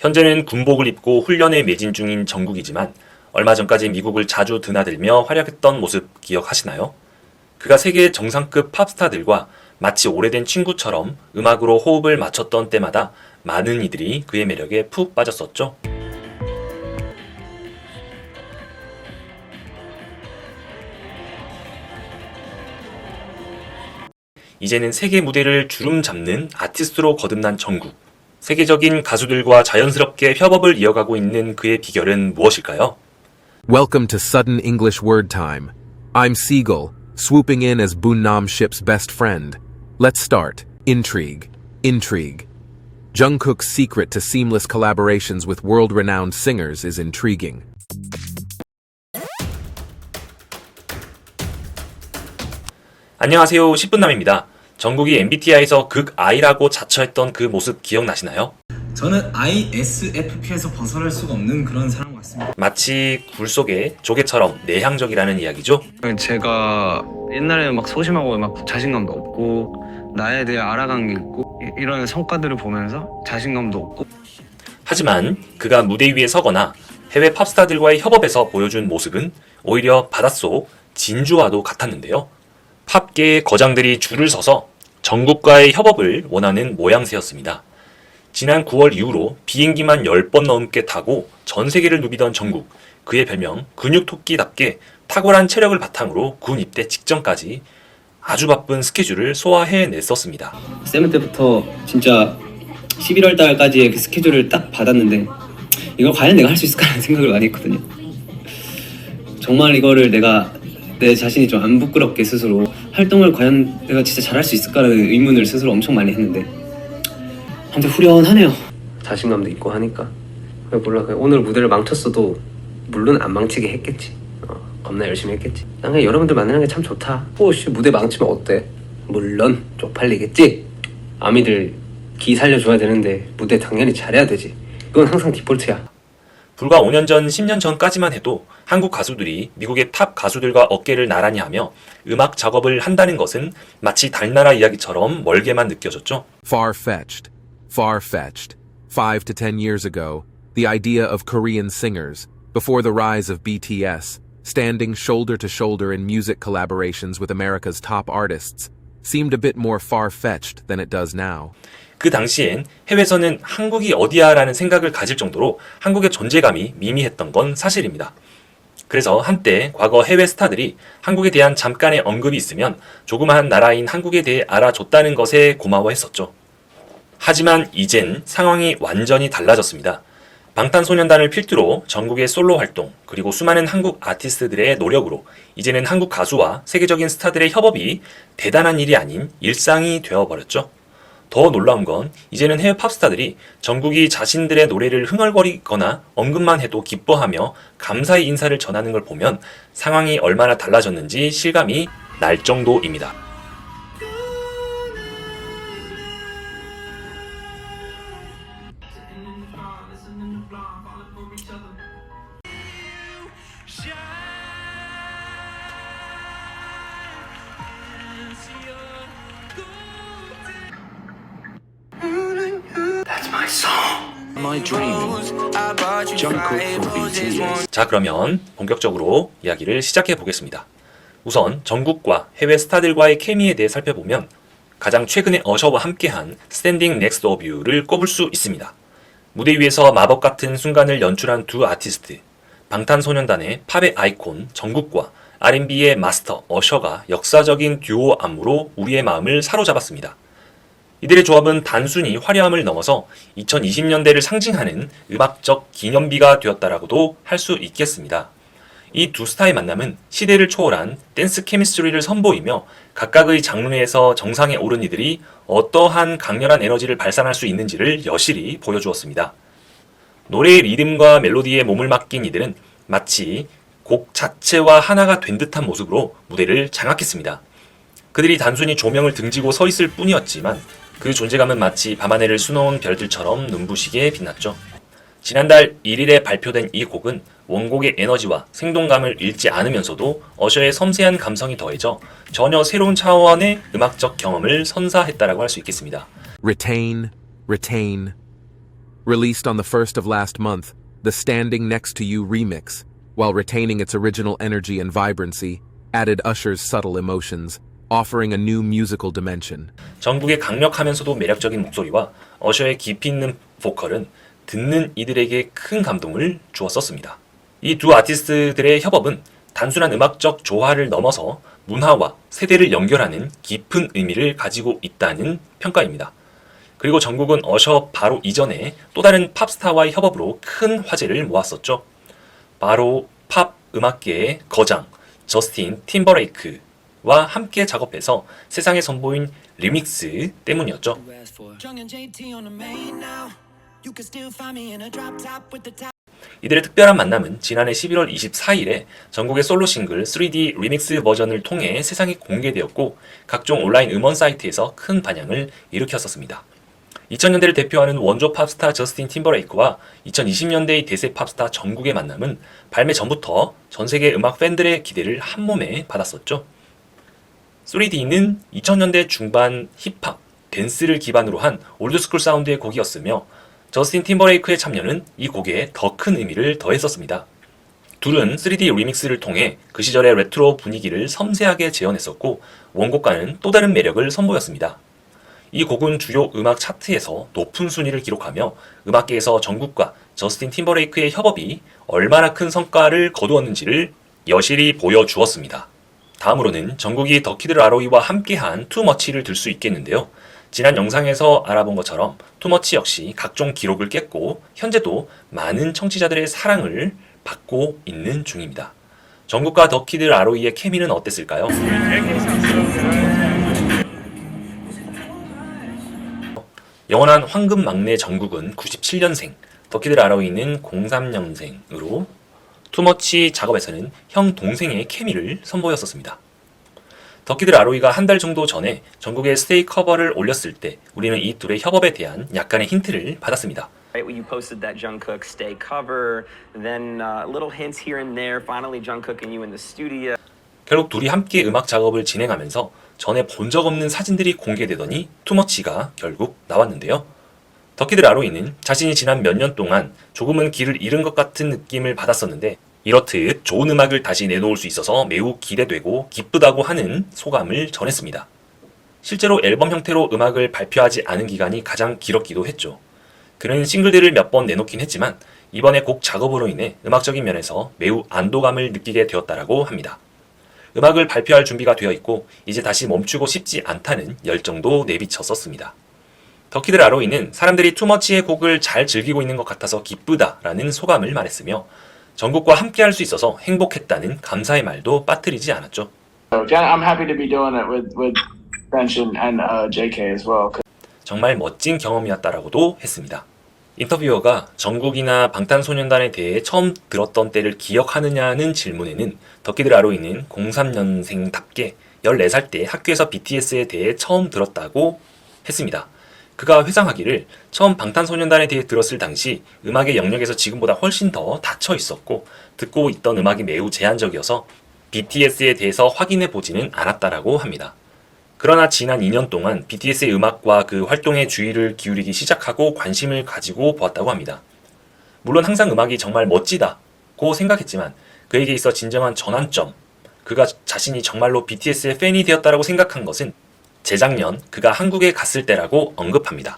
현재는 군복을 입고 훈련에 매진 중인 정국이지만 얼마 전까지 미국을 자주 드나들며 활약했던 모습 기억하시나요? 그가 세계 정상급 팝스타들과 마치 오래된 친구처럼 음악으로 호흡을 맞췄던 때마다 많은 이들이 그의 매력에 푹 빠졌었죠. 이제는 세계 무대를 주름 잡는 아티스트로 거듭난 정국. 세계적인 가수들과 자연스럽게 협업을 이어가고 있는 그의 비결은 무엇일까요? Welcome to Sudden English Word Time. I'm Seagull, swooping in as Bunnam Ship's best friend. Let's start. Intrigue. Intrigue. Jungkook's secret to seamless collaborations with world-renowned singers is intriguing. 안녕하세요, 10분남입니다. 정국이 MBTI에서 극I라고 자처했던 그 모습 기억나시나요? 저는 ISFP에서 벗어날 수가 없는 그런 사람 같습니다. 마치 굴 속의 조개처럼 내향적이라는 이야기죠. 제가 옛날에는 막 소심하고 막 자신감도 없고 나에 대해 알아간 게 있고 이런 성과들을 보면서 자신감도 없고 하지만 그가 무대 위에 서거나 해외 팝스타들과의 협업에서 보여준 모습은 오히려 바닷속 진주와도 같았는데요. 팝계의 거장들이 줄을 서서 정국과의 협업을 원하는 모양새였습니다. 지난 9월 이후로 비행기만 10번 넘게 타고 전 세계를 누비던 정국. 그의 별명 근육토끼답게 탁월한 체력을 바탕으로 군 입대 직전까지 아주 바쁜 스케줄을 소화해냈었습니다. 세븐 때부터 진짜 11월 달까지의 그 스케줄을 딱 받았는데 이걸 과연 내가 할 수 있을까라는 생각을 많이 했거든요. 정말 이거를 내가 내 자신이 좀 안 부끄럽게 스스로 활동을 과연 내가 진짜 잘할 수 있을까라는 의문을 스스로 엄청 많이 했는데 한데 후련하네요. 자신감도 있고 하니까 몰라 오늘 무대를 망쳤어도 물론 안 망치게 했겠지. 겁나 열심히 했겠지. 난 그냥 여러분들 만나는 게 참 좋다. 무대 망치면 어때? 물론 쪽팔리겠지. 아미들 기 살려줘야 되는데 무대 당연히 잘해야 되지. 이건 항상 디폴트야. 불과 5년 전, 10년 전까지만 해도 한국 가수들이 미국의 탑 가수들과 어깨를 나란히 하며 음악 작업을 한다는 것은 마치 달나라 이야기처럼 멀게만 느껴졌죠. Far-fetched. Far-fetched. 5 to 10 years ago, the idea of Korean singers, before the rise of BTS, standing shoulder to shoulder in music collaborations with America's top artists, seemed a bit more far-fetched than it does now. 그 당시엔 해외에서는 한국이 어디야 라는 생각을 가질 정도로 한국의 존재감이 미미했던 건 사실입니다. 그래서 한때 과거 해외 스타들이 한국에 대한 잠깐의 언급이 있으면 조그마한 나라인 한국에 대해 알아줬다는 것에 고마워했었죠. 하지만 이젠 상황이 완전히 달라졌습니다. 방탄소년단을 필두로 전국의 솔로 활동 그리고 수많은 한국 아티스트들의 노력으로 이제는 한국 가수와 세계적인 스타들의 협업이 대단한 일이 아닌 일상이 되어버렸죠. 더 놀라운 건 이제는 해외 팝스타들이 정국이 자신들의 노래를 흥얼거리거나 언급만 해도 기뻐하며 감사의 인사를 전하는 걸 보면 상황이 얼마나 달라졌는지 실감이 날 정도입니다. 자, 그러면 본격적으로 이야기를 시작해 보겠습니다. 우선 정국과 해외 스타들과의 케미에 대해 살펴보면 가장 최근에 어셔와 함께한 Standing Next to You를 꼽을 수 있습니다. 무대 위에서 마법 같은 순간을 연출한 두 아티스트, 방탄소년단의 팝의 아이콘 정국과 R&B의 마스터 어셔가 역사적인 듀오 안무로 우리의 마음을 사로잡았습니다. 이들의 조합은 단순히 화려함을 넘어서 2020년대를 상징하는 음악적 기념비가 되었다라고도 할 수 있겠습니다. 이 두 스타의 만남은 시대를 초월한 댄스 케미스트리를 선보이며 각각의 장르에서 정상에 오른 이들이 어떠한 강렬한 에너지를 발산할 수 있는지를 여실히 보여주었습니다. 노래의 리듬과 멜로디에 몸을 맡긴 이들은 마치 곡 자체와 하나가 된 듯한 모습으로 무대를 장악했습니다. 그들이 단순히 조명을 등지고 서 있을 뿐이었지만 그 존재감은 마치 밤하늘을 수놓은 별들처럼 눈부시게 빛났죠. 지난달 1일에 발표된 이 곡은 원곡의 에너지와 생동감을 잃지 않으면서도 어셔의 섬세한 감성이 더해져 전혀 새로운 차원의 음악적 경험을 선사했다라고 할 수 있겠습니다. Retain, retain, Released on the 1st of last month, the Standing Next to You remix, while retaining its original energy and vibrancy, added Usher's subtle emotions, offering a new musical dimension. 정국의 강력하면서도 매력적인 목소리와 어셔의 깊이 있는 보컬은 듣는 이들에게 큰 감동을 주었었습니다. 이 두 아티스트들의 협업은 단순한 음악적 조화를 넘어서 문화와 세대를 연결하는 깊은 의미를 가지고 있다는 평가입니다. 그리고 정국은 어셔 바로 이전에 또 다른 팝스타와의 협업으로 큰 화제를 모았었죠. 바로 팝 음악계의 거장 저스틴 팀버레이크와 함께 작업해서 세상에 선보인 리믹스 때문이었죠. 이들의 특별한 만남은 지난해 11월 24일에 정국의 솔로 싱글 3D 리믹스 버전을 통해 세상에 공개되었고 각종 온라인 음원 사이트에서 큰 반향을 일으켰었습니다. 2000년대를 대표하는 원조 팝스타 저스틴 팀버레이크와 2020년대의 대세 팝스타 정국의 만남은 발매 전부터 전세계 음악 팬들의 기대를 한몸에 받았었죠. 3D는 2000년대 중반 힙합, 댄스를 기반으로 한 올드스쿨 사운드의 곡이었으며 저스틴 팀버레이크의 참여는 이 곡에 더 큰 의미를 더했었습니다. 둘은 3D 리믹스를 통해 그 시절의 레트로 분위기를 섬세하게 재현했었고 원곡과는 또 다른 매력을 선보였습니다. 이 곡은 주요 음악 차트에서 높은 순위를 기록하며 음악계에서 정국과 저스틴 팀버레이크의 협업이 얼마나 큰 성과를 거두었는지를 여실히 보여주었습니다. 다음으로는 정국이 더키드 라로이와 함께한 투머치를 들 수 있겠는데요. 지난 영상에서 알아본 것처럼 투머치 역시 각종 기록을 깼고 현재도 많은 청취자들의 사랑을 받고 있는 중입니다. 정국과 더키드 라로이의 케미는 어땠을까요? 영원한 황금 막내 정국은 97년생, 더키드 라로이는 03년생으로 투머치 작업에서는 형 동생의 케미를 선보였었습니다. 더키드 라로이가 한 달 정도 전에 정국의 스테이 커버를 올렸을 때 우리는 이 둘의 협업에 대한 약간의 힌트를 받았습니다. Right, when you posted that Jungkook Stay cover, then little hints here and there, finally Jungkook and you in the studio. 결국 둘이 함께 음악 작업을 진행하면서 전에 본 적 없는 사진들이 공개되더니 투머치가 결국 나왔는데요. 더키드 라로이는 자신이 지난 몇 년 동안 조금은 길을 잃은 것 같은 느낌을 받았었는데 이렇듯 좋은 음악을 다시 내놓을 수 있어서 매우 기대되고 기쁘다고 하는 소감을 전했습니다. 실제로 앨범 형태로 음악을 발표하지 않은 기간이 가장 길었기도 했죠. 그는 싱글들을 몇 번 내놓긴 했지만 이번에 곡 작업으로 인해 음악적인 면에서 매우 안도감을 느끼게 되었다라고 합니다. 음악을 발표할 준비가 되어 있고 이제 다시 멈추고 싶지 않다는 열정도 내비쳤었습니다. 더키드 라로이는 사람들이 투머치의 곡을 잘 즐기고 있는 것 같아서 기쁘다라는 소감을 말했으며 정국과 함께 할 수 있어서 행복했다는 감사의 말도 빠뜨리지 않았죠. I'm happy to be doing it with Bench and JK as well. 정말 멋진 경험이었다라고도 했습니다. 인터뷰어가 정국이나 방탄소년단에 대해 처음 들었던 때를 기억하느냐는 질문에는 더키드 라로이는 03년생답게 14살 때 학교에서 BTS에 대해 처음 들었다고 했습니다. 그가 회상하기를 처음 방탄소년단에 대해 들었을 당시 음악의 영역에서 지금보다 훨씬 더 닫혀 있었고 듣고 있던 음악이 매우 제한적이어서 BTS에 대해서 확인해 보지는 않았다라고 합니다. 그러나 지난 2년 동안 BTS의 음악과 그 활동에 주의를 기울이기 시작하고 관심을 가지고 보았다고 합니다. 물론 항상 음악이 정말 멋지다고 생각했지만 그에게 있어 진정한 전환점, 그가 자신이 정말로 BTS의 팬이 되었다라고 생각한 것은 재작년 그가 한국에 갔을 때라고 언급합니다.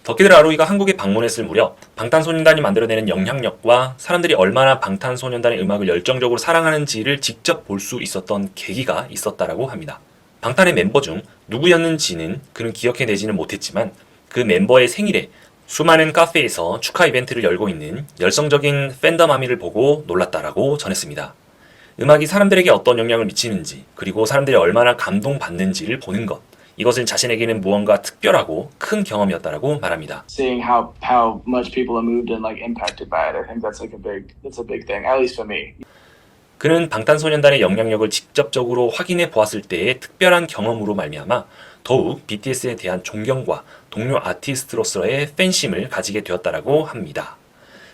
더키드 라로이가 한국에 방문했을 무렵 방탄소년단이 만들어내는 영향력과 사람들이 얼마나 방탄소년단의 음악을 열정적으로 사랑하는지를 직접 볼 수 있었던 계기가 있었다라고 합니다. 방탄의 멤버 중 누구였는지는 그는 기억해내지는 못했지만 그 멤버의 생일에 수많은 카페에서 축하 이벤트를 열고 있는 열성적인 팬덤 아미를 보고 놀랐다라고 전했습니다. 음악이 사람들에게 어떤 영향을 미치는지 그리고 사람들이 얼마나 감동받는지를 보는 것, 이것은 자신에게는 무언가 특별하고 큰 경험이었다라고 말합니다. Seeing how much people are moved and like impacted by it, I think that's a big thing, at least for me. 그는 방탄소년단의 영향력을 직접적으로 확인해 보았을 때의 특별한 경험으로 말미암아 더욱 BTS에 대한 존경과 동료 아티스트로서의 팬심을 가지게 되었다라고 합니다.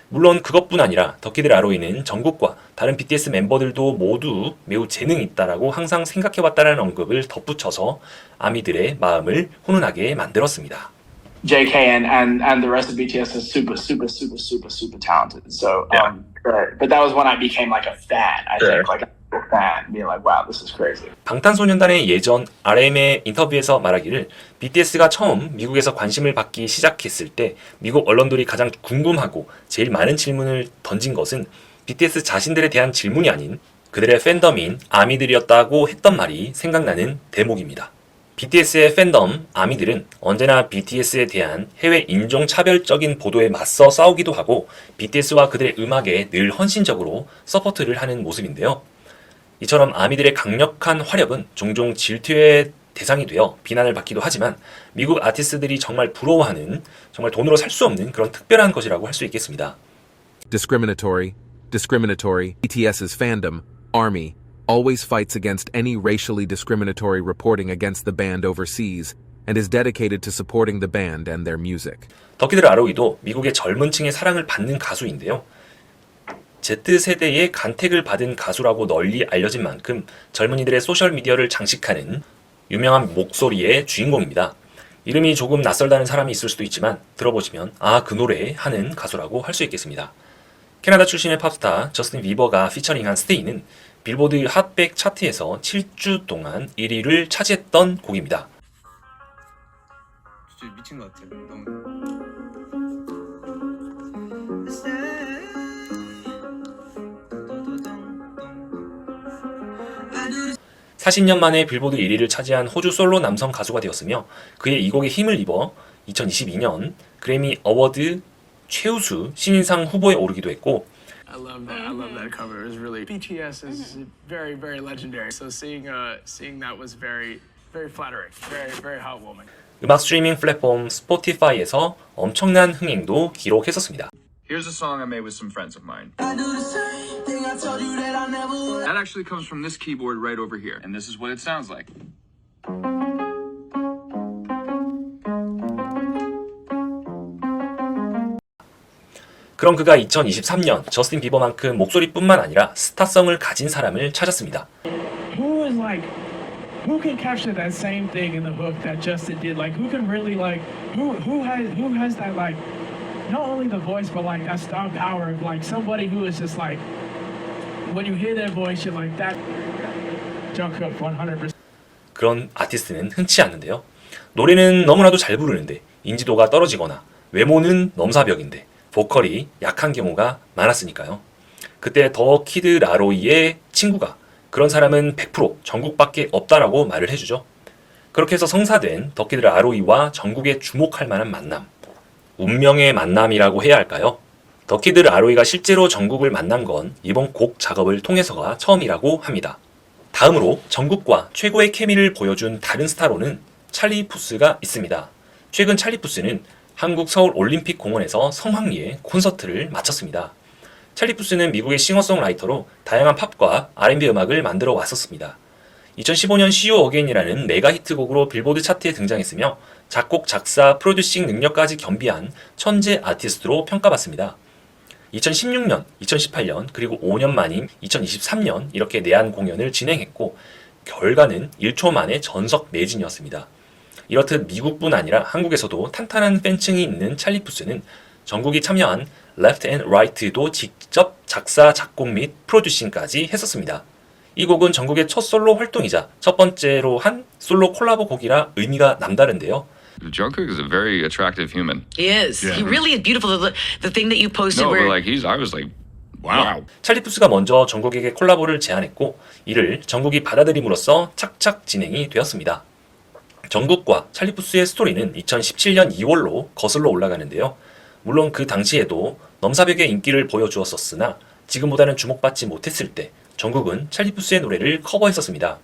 물론 그것뿐 아니라 더키드 라로이는 정국과 다른 BTS 멤버들도 모두 매우 재능이 있다라고 항상 생각해왔다는 언급을 덧붙여서 아미들의 마음을 훈훈하게 만들었습니다. JK and the rest of BTS is super talented. So, but that was when I became like a fan. I think like a fan, being like, wow, this is crazy. 방탄소년단의 예전 RM의 인터뷰에서 말하기를 BTS가 처음 미국에서 관심을 받기 시작했을 때 미국 언론들이 가장 궁금하고 제일 많은 질문을 던진 것은 BTS 자신들에 대한 질문이 아닌 그들의 팬덤인 아미들이었다고 했던 말이 생각나는 대목입니다. BTS의 팬덤 아미들은 언제나 BTS에 대한 해외 인종차별적인 보도에 맞서 싸우기도 하고 BTS와 그들의 음악에 늘 헌신적으로 서포트를 하는 모습인데요. 이처럼 아미들의 강력한 화력은 종종 질투의 대상이 되어 비난을 받기도 하지만 미국 아티스트들이 정말 부러워하는, 정말 돈으로 살 수 없는 그런 특별한 것이라고 할 수 있겠습니다. Discriminatory. BTS's fandom, ARMY, always fights against any racially discriminatory reporting against the band overseas and is dedicated to supporting the band and their music. 더키드 라로이도 미국의 젊은 층의 사랑을 받는 가수인데요. Z세대의 간택을 받은 가수라고 널리 알려진 만큼 젊은이들의 소셜미디어를 장식하는 유명한 목소리의 주인공입니다. 이름이 조금 낯설다는 사람이 있을 수도 있지만 들어보시면 아, 그 노래 하는 가수라고 할 수 있겠습니다. 캐나다 출신의 팝스타 저스틴 비버가 피처링한 스테이는 빌보드 핫100 차트에서 7주 동안 1위를 차지했던 곡입니다. 진짜 미친 것 같아요. 너무. 40년 만에 빌보드 1위를 차지한 호주 솔로 남성 가수가 되었으며 그의 이 곡에 힘을 입어 2022년 그래미 어워드 최우수 신인상 후보에 오르기도 했고 I love that cover. It was really BTS is very legendary. So seeing that was very flattering. Very heartwarming. 음악 스트리밍 플랫폼 스포티파이에서 엄청난 흥행도 기록했었습니다. Here's a song I made with some friends of mine. That actually comes from this keyboard right over here, and this is what it sounds like. 그럼 그가 2023년 저스틴 비버만큼 목소리뿐만 아니라 스타성을 가진 사람을 찾았습니다. Who can capture that same thing in the hook that Justin did? Like, who can really like who has that like not only the voice but like that star power of like somebody who is just like when you hear their voice you're like that Jungkook 100%. 그런 아티스트는 흔치 않는데요. 노래는 너무나도 잘 부르는데 인지도가 떨어지거나 외모는 넘사벽인데 보컬이 약한 경우가 많았으니까요. 그때 더 키드 라로이의 친구가 그런 사람은 100% 정국밖에 없다라고 말을 해주죠. 그렇게 해서 성사된 더 키드 라로이와 전국에 주목할 만한 만남. 운명의 만남이라고 해야 할까요? 더 키드 라로이가 실제로 전국을 만난 건 이번 곡 작업을 통해서가 처음이라고 합니다. 다음으로 전국과 최고의 케미를 보여준 다른 스타로는 찰리 푸스가 있습니다. 최근 찰리 푸스는 한국 서울 올림픽 공원에서 성황리에 콘서트를 마쳤습니다. 찰리 푸스는 미국의 싱어송라이터로 다양한 팝과 R&B 음악을 만들어 왔었습니다. 2015년 See You Again이라는 메가 히트곡으로 빌보드 차트에 등장했으며 작곡, 작사, 프로듀싱 능력까지 겸비한 천재 아티스트로 평가받습니다. 2016년, 2018년, 그리고 5년 만인 2023년 이렇게 내한 공연을 진행했고 결과는 1초 만에 전석 매진이었습니다. 이렇듯 미국뿐 아니라 한국에서도 탄탄한 팬층이 있는 찰리 푸스는 전국이 참여한 Left and Right도 직접 작사, 작곡 및 프로듀싱까지 했었습니다. 이 곡은 전국의 첫 솔로 활동이자 첫 번째로 한 솔로 콜라보 곡이라 의미가 남다른데요. Jungkook is a very attractive human. He is. Yeah. He really is beautiful. The thing that you posted no, where but like I was like, wow. 찰리 푸스가 먼저 전국에게 콜라보를 제안했고 이를 전국이 받아들임으로써 착착 진행이 되었습니다. 전국과 찰리 푸스의 스토리는 2017년 2월로 거슬러 올라가는데요. 물론 그 당시에도 넘사벽의 인기를 보여주었었으나 지금보다는 주목받지 못했을 때 전국은 찰리 푸스의 노래를 커버했었습니다.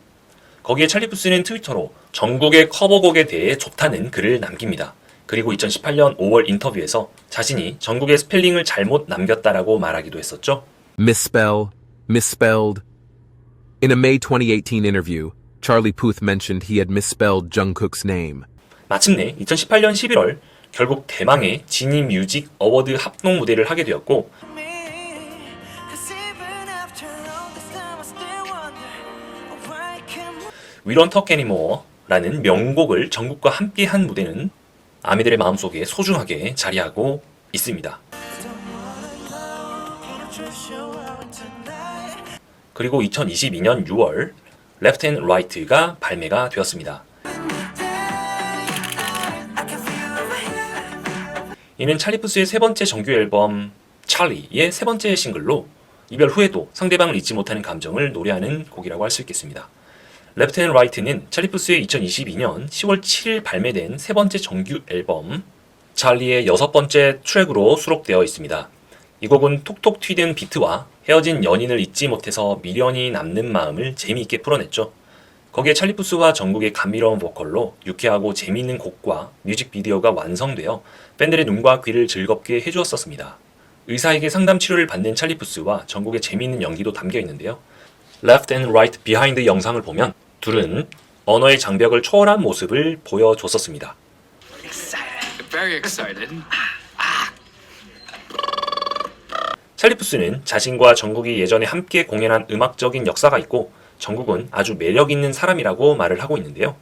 거기에 찰리 푸스는 트위터로 전국의 커버곡에 대해 좋다는 글을 남깁니다. 그리고 2018년 5월 인터뷰에서 자신이 전국의 스펠링을 잘못 남겼다라고 말하기도 했었죠. Misspelled. In a May 2018 interview, Charlie Puth mentioned he had misspelled Jungkook's name. 마침내 2018년 11월 결국 대망의 지니 뮤직 어워드 합동 무대를 하게 되었고 We Don't Talk Anymore 라는 명곡을 전국과 함께 한 무대는 아미들의 마음속에 소중하게 자리하고 있습니다. 그리고 2022년 6월 Left and Right가 발매가 되었습니다. 이는 찰리 푸스의 세 번째 정규 앨범 찰리의 세 번째 싱글로 이별 후에도 상대방을 잊지 못하는 감정을 노래하는 곡이라고 할 수 있겠습니다. Left and Right는 찰리 푸스의 2022년 10월 7일 발매된 세 번째 정규 앨범 찰리의 6번째 트랙으로 수록되어 있습니다. 이 곡은 톡톡 튀는 비트와 헤어진 연인을 잊지 못해서 미련이 남는 마음을 재미있게 풀어냈죠. 거기에 찰리 푸스와 정국의 감미로운 보컬로 유쾌하고 재미있는 곡과 뮤직비디오가 완성되어 팬들의 눈과 귀를 즐겁게 해주었었습니다. 의사에게 상담 치료를 받는 찰리 푸스와 정국의 재미있는 연기도 담겨 있는데요. Left and Right Behind 영상을 보면 둘은 언어의 장벽을 초월한 모습을 보여줬었습니다. Very excited. 찰리 푸스는 자신과 정국이 예전에 함께 공연한 음악적인 역사가 있고 정국은 아주 매력 있는 사람이라고 말을 하고 있는데요.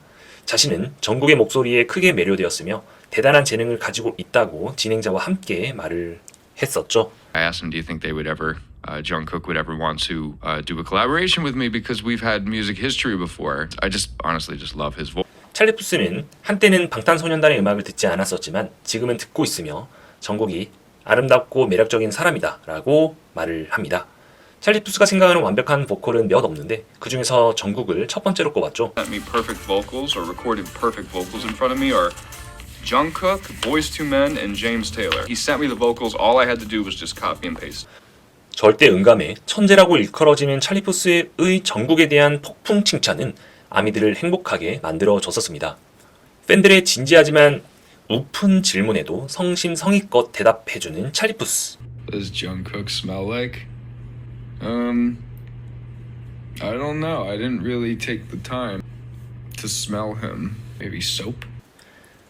자신은 정국의 목소리에 크게 매료되었으며 대단한 재능을 가지고 있다고 진행자와 함께 말을 했었죠. I asked him, do you think they would ever, Jungkook would ever want to do a collaboration with me because we've had music history before. I just honestly just love his voice. 찰리 푸스는 한때는 방탄소년단의 음악을 듣지 않았었지만 지금은 듣고 있으며 정국이 아름답고 매력적인 사람이다 라고 말을 합니다. 찰리 푸스가 생각하는 완벽한 보컬은 몇 없는데 그 중에서 정국을 첫 번째로 꼽았죠. Sent me perfect vocals or recorded perfect vocals in front of me are Jungkook, Boyz II Men, and James Taylor. He sent me the vocals. All I had to do was just copy and paste. 절대 음감의 천재라고 일컬어지는 찰리 푸스의 정국에 대한 폭풍 칭찬은 아미들을 행복하게 만들어줬었습니다. 팬들의 진지하지만 우픈 질문에도 성심성의껏 대답해주는 찰리 푸스. Does Jungkook smell like? I don't know. I didn't really take the time to smell him. Maybe soap?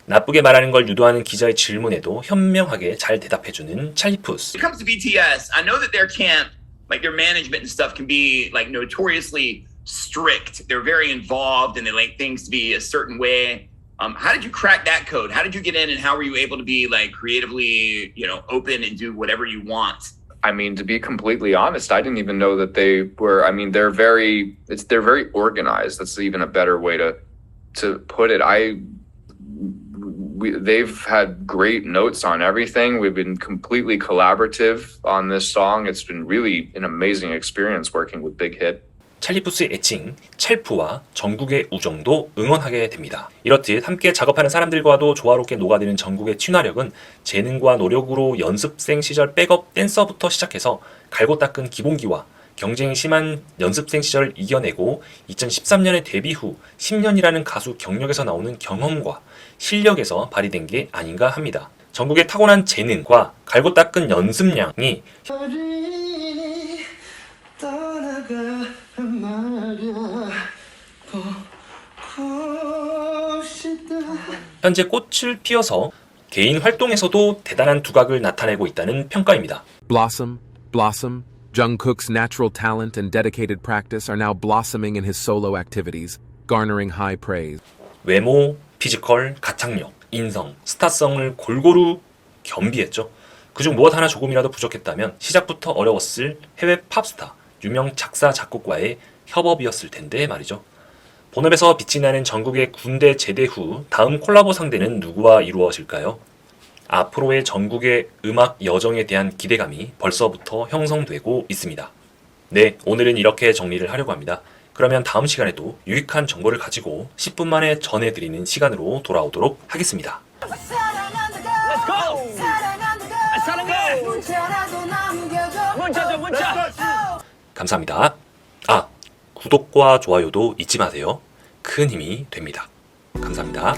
나쁘게 말하는 걸 유도하는 기자의 질문에도 현명하게 잘 대답해주는 찰리 푸스. When it comes to BTS, I know that their camp, like their management and stuff, can be like notoriously strict. They're very involved and they like things to be a certain way. How did you crack that code? How did you get in, and how were you able to be like creatively, open and do whatever you want? I mean, to be completely honest, I didn't even know that they were. I mean, they're very organized. That's even a better way to put it. They've had great notes on everything. We've been completely collaborative on this song. It's been really an amazing experience working with Big Hit. 찰리 푸스의 애칭 찰프와 정국의 우정도 응원하게 됩니다. 이렇듯 함께 작업하는 사람들과도 조화롭게 녹아드는 정국의 친화력은 재능과 노력으로 연습생 시절 백업 댄서부터 시작해서 갈고 닦은 기본기와 경쟁이 심한 연습생 시절을 이겨내고 2013년에 데뷔 후 10년이라는 가수 경력에서 나오는 경험과 실력에서 발휘된 게 아닌가 합니다. 정국의 타고난 재능과 갈고 닦은 연습량이 현재 꽃을 피워서 개인 활동에서도 대단한 두각을 나타내고 있다는 평가입니다. Blossom, Blossom, Jungkook's natural talent and dedicated practice are now blossoming in his solo activities, garnering high praise. 외모, 피지컬, 가창력, 인성, 스타성을 골고루 겸비했죠. 그중 무엇 하나 조금이라도 부족했다면 시작부터 어려웠을 해외 팝스타, 유명 작사 작곡과의 협업이었을 텐데 말이죠. 본업에서 빛이 나는 정국의 군대 제대 후 다음 콜라보 상대는 누구와 이루어질까요? 앞으로의 정국의 음악 여정에 대한 기대감이 벌써부터 형성되고 있습니다. 네, 오늘은 이렇게 정리를 하려고 합니다. 그러면 다음 시간에도 유익한 정보를 가지고 10분 만에 전해드리는 시간으로 돌아오도록 하겠습니다. 감사합니다. 구독과 좋아요도 잊지 마세요. 큰 힘이 됩니다. 감사합니다.